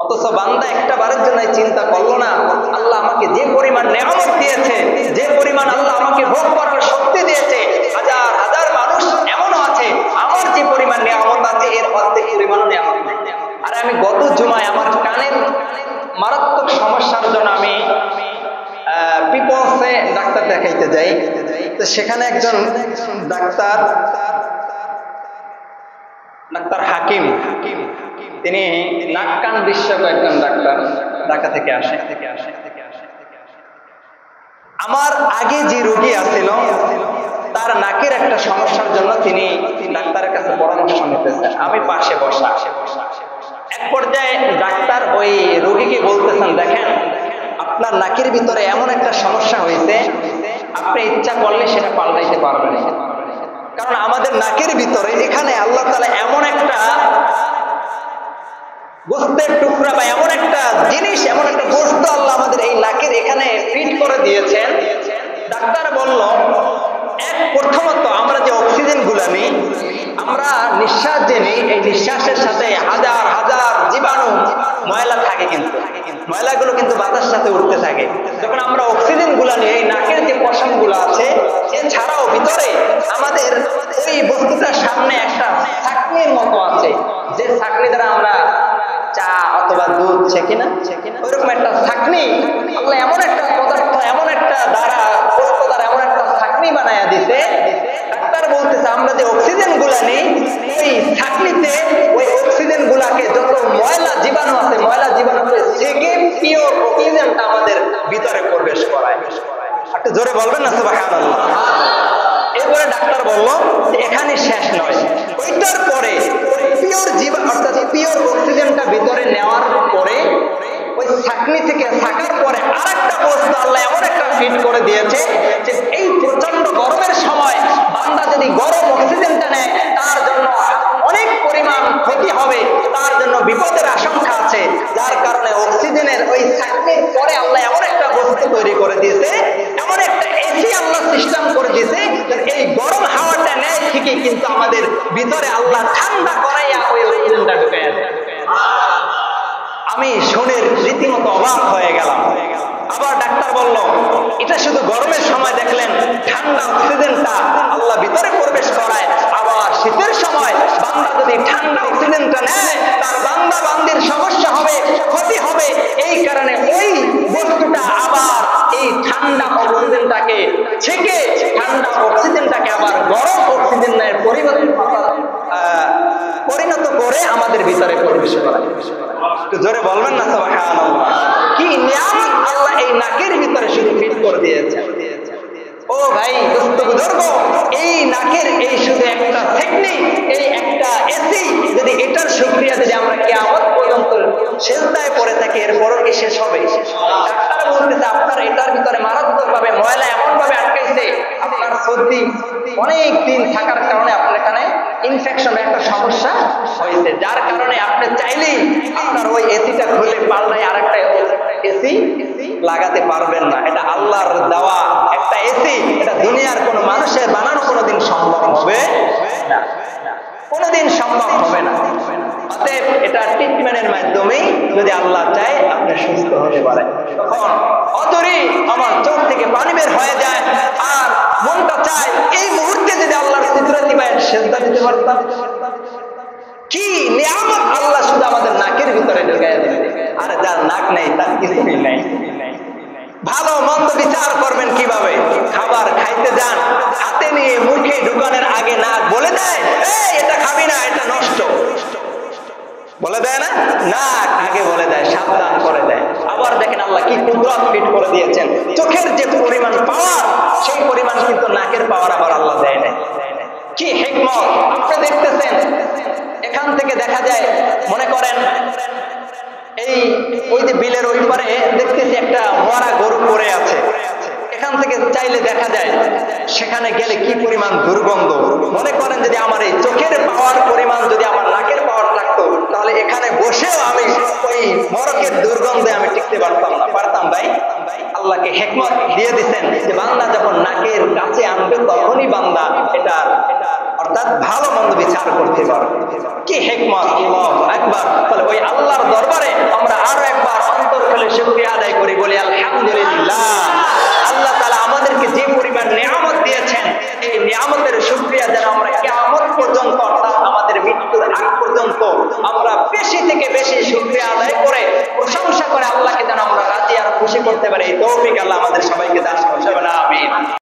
অথচ বান্দা একটা বারের জন্য চিন্তা করলো না, আল্লাহ আমাকে যে পরিমাণ নেয়ামত দিয়েছে, যে পরিমাণ আল্লাহ আমাকে ভোগ করার শক্তি দিয়েছে, হাজার হাজার মানুষ এমনও আছে আমার যে পরিমাণ নেয়ামত আছে এর অর্ধেক পরিমাণও নেয়ামত নেই। আর আমি গত জুমায় আমার কানের মারাত্মক সমস্যার জন্য আমি পিপলসে ডাক্তার দেখাইতে যাই। তো সেখানে একজন ডাক্তার হাকিম, তিনি নাক কান বিশেষজ্ঞ একজন ডাক্তার, ঢাকা থেকে আসে। আমার আগে যে রোগী আছিল তার নাকের একটা সমস্যার জন্য তিনি ডাক্তারের কাছে পরামর্শ নিতেছেন, আমি পাশে বসা। এক পর্যায়ে ডাক্তার ওই রোগীকে বলতেছেন, দেখেন আপনার নাকের ভিতরে এমন একটা সমস্যা হয়েছে, আপনি ইচ্ছা করলে সেটা পাল্টাইতে পারবেন না। কারণ আমাদের নাকের ভিতরে এখানে আল্লাহ তাআলা এমন একটা গোস্তের টুকরা বা এমন একটা জিনিস, এমন একটা বস্তু আল্লাহ আমাদের এই নাকের এখানে ফিট করে দিয়েছেন। ডাক্তার বলল, প্রথমত আমরা যে অক্সিজেন গুলা নিই, আমরা নিঃশ্বাস যে নিই, এই নিঃশ্বাসের সাথে হাজার হাজার জীবাণু ময়লা থাকে, কিন্তু ময়লাগুলো কিন্তু বাতাসের সাথে উঠতে থাকে। যখন আমরা অক্সিজেন গুলা নিই, এই নাকের যে পশম গুলো আছে, এছাড়াও ভিতরে আমাদের ওই বস্তুটার সামনে একটা ছাঁকনির মতো আছে, যে ছাঁকনি দ্বারা আমরা চা অথবা দুধ ছেঁকি না, ওইরকম একটা ছাঁকনি আল্লাহ এমন একটা পদার্থ, এমন একটা দ্বারা বস্তু দ্বারা এমন একটা ছাঁকনি বানায়া দিতে। ডাক্তার বলতেছে আমরা যে অক্সিজেন গুলা নিই, ওই ছাঁকনিতে ওই অক্সিজেন গুলাকে যত ময়লা জীবাণু আছে, ময়লা জীবাণুকে ছেঁকে পিওর অক্সিজেনটা আমাদের ভিতরে প্রবেশ করায়। একটু জোরে বলবেন না সুবহানাল্লাহ। এরপরে ডাক্তার বলল এখানে শেষ নয়, ওইটার পরে পিওর জীবাণু অর্থাৎ পিওর অক্সিজেনটা ভিতরে নেওয়ার পরে ওই ছাঁকনি থেকে ছাঁকার পরে আরেকটা বস্তু আল্লাহ এমন একটা ফিট করে দিয়েছে যে এই প্রচন্ড গরমের সময় বান্দা যদি গরম অক্সিজেনটা নেয় তার জন্য অনেক পরিমাণ ক্ষতি হবে, তার জন্য বিপদের আশঙ্কা আছে। যার কারণে অক্সিজেনের ওই ছাঁকনির পরে আল্লাহ এমন একটা বস্তু তৈরি করে দিয়েছে, এমন একটা এসি আল্লাহ সিস্টেম করে দিয়েছে, এই গরম হাওয়াটা নেয় ঠিকই, কিন্তু আমাদের ভিতরে আল্লাহ ঠান্ডা করাইয়া ওই অক্সিজেনটা ঢুকাইয়া দেয়। আমি শুনে রীতিমতো অবাক হয়ে গেলাম। আবার ডাক্তার বলল এটা শুধু গরমের সময় দেখলেন ঠান্ডা অক্সিজেনটা আল্লাহ ভিতরে প্রবেশ করায়, আবার শীতের সময় বান্দা যদি ঠান্ডা অক্সিজেনটা নেয় তার বান্দা বান্দির সমস্যা হবে, ক্ষতি হবে। এই কারণে ওই বস্তুটা আবার এই ঠান্ডা অক্সিজেনটাকে ছেঁকে ঠান্ডা অক্সিজেনটাকে আবার গরম অক্সিজেনের পরিণত করে আমাদের ভিতরে প্রবেশ করায়। একটু জোরে বলবেন না সুবহানাল্লাহ। কি নিয়ামত আল্লাহ এই নাকের ভিতরে শুধু ফিট করে দিয়েছে। ও ভাই দোস্ত বুজুর্গ, এই নাকের এই শুধু একটা টেকনিক, এই একটা এসি, যদি এটার শুকরিয়া যদি আমরা কিয়ামত পর্যন্ত সেজদায় পড়ে থাকি, এরপরও কি শেষ হবে? ডাক্তার বলতেছে আপনার এটার ভিতরে মারাত্মক ভাবে ময়লা এমন ভাবে আটকাইছে, আপনার সর্দি অনেক দিন থাকার কারণে আপনার এখানে ইনফেকশন একটা সমস্যা হয়েছে, যার কারণে আপনি চাইলেই আপনার ওই এসিটা খুলে পাল্টায় আরেকটা এসি লাগাতে পারবেন না। এটা আল্লাহর দেওয়া একটা এসি, এটা দুনিয়ার কোন মানুষের বানানো কোনোদিন সম্ভব হবে না, কোনোদিন সম্ভব হবে না। অতএব এটা ট্রিটমেন্টের মাধ্যমে যদি আল্লাহ চায় আপনি সুস্থ হতে পারেন। তখন অতরি আমার চোখ থেকে পানি বের হয়ে যায়, আর মনটা চায় এই মুহূর্তে যদি আল্লাহর সিদরাতি পায়ের সেজদা দিতে পারতাম। কি নিয়ামত আল্লাহ শুধু আমাদের নাকের ভিতরে ঢুকাইয়া দিলেন। আর যার নাক নেই তার কিছুই নাই। ভালো মন্দ বিচার করবেন কিভাবে? খাবার খাইতে যান, হাতে নিয়ে মুখে ঢুকানোর আগে নাক বলে দেয় এটা খাবি না, এটা নষ্ট, বলে দেয় না? নাক আগে বলে দেয়, সাবধান করে দেয়। আবার দেখেন আল্লাহ কি কুদরত ফিট করে দিয়েছেন, চোখের যে পরিমাণ পাওয়ার সেই পরিমাণ কিন্তু নাকের পাওয়ার আবার আল্লাহ দেয় না। কি হিকমত! আপনি দেখতেছেন এখান থেকে দেখা যায়, মনে করেন এই ওই যে বিলের ওই পারে দেখতেছি একটা মরা গরু পড়ে আছে, এখান থেকে চাইলে দেখা যায় সেখানে গেলে কি পরিমাণ দুর্গন্ধ। মনে করেন যদি আমার এই চোখের পাওয়ার পরিমাণ যদি আমার নাকের পাওয়ার থাকতো, তাহলে এখানে বসেও আমি ওই মরকের দুর্গন্ধে আমি টিকতে পারতাম না, পারতাম ভাই? আল্লাহকে হিকমত দিয়ে দিচ্ছেন যে বান্দা যখন নাকের কাছে আনবে তখনই বান্দা এটা অর্থাৎ ভালো মন্দ বিচার করতে পারবে। কি হিকমত! আল্লাহু আকবার। তাহলে ওই আল্লাহর দরবারে আমরা পর্যন্ত অর্থাৎ আমাদের মৃত্যুর আগ পর্যন্ত আমরা বেশি থেকে বেশি শুকরিয়া আদায় করে প্রশংসা করে আল্লাহকে যেন আমরা রাজি আর খুশি করতে পারি। এই তৌফিক আল্লাহ আমাদের সবাইকে দান করুন। আমিন।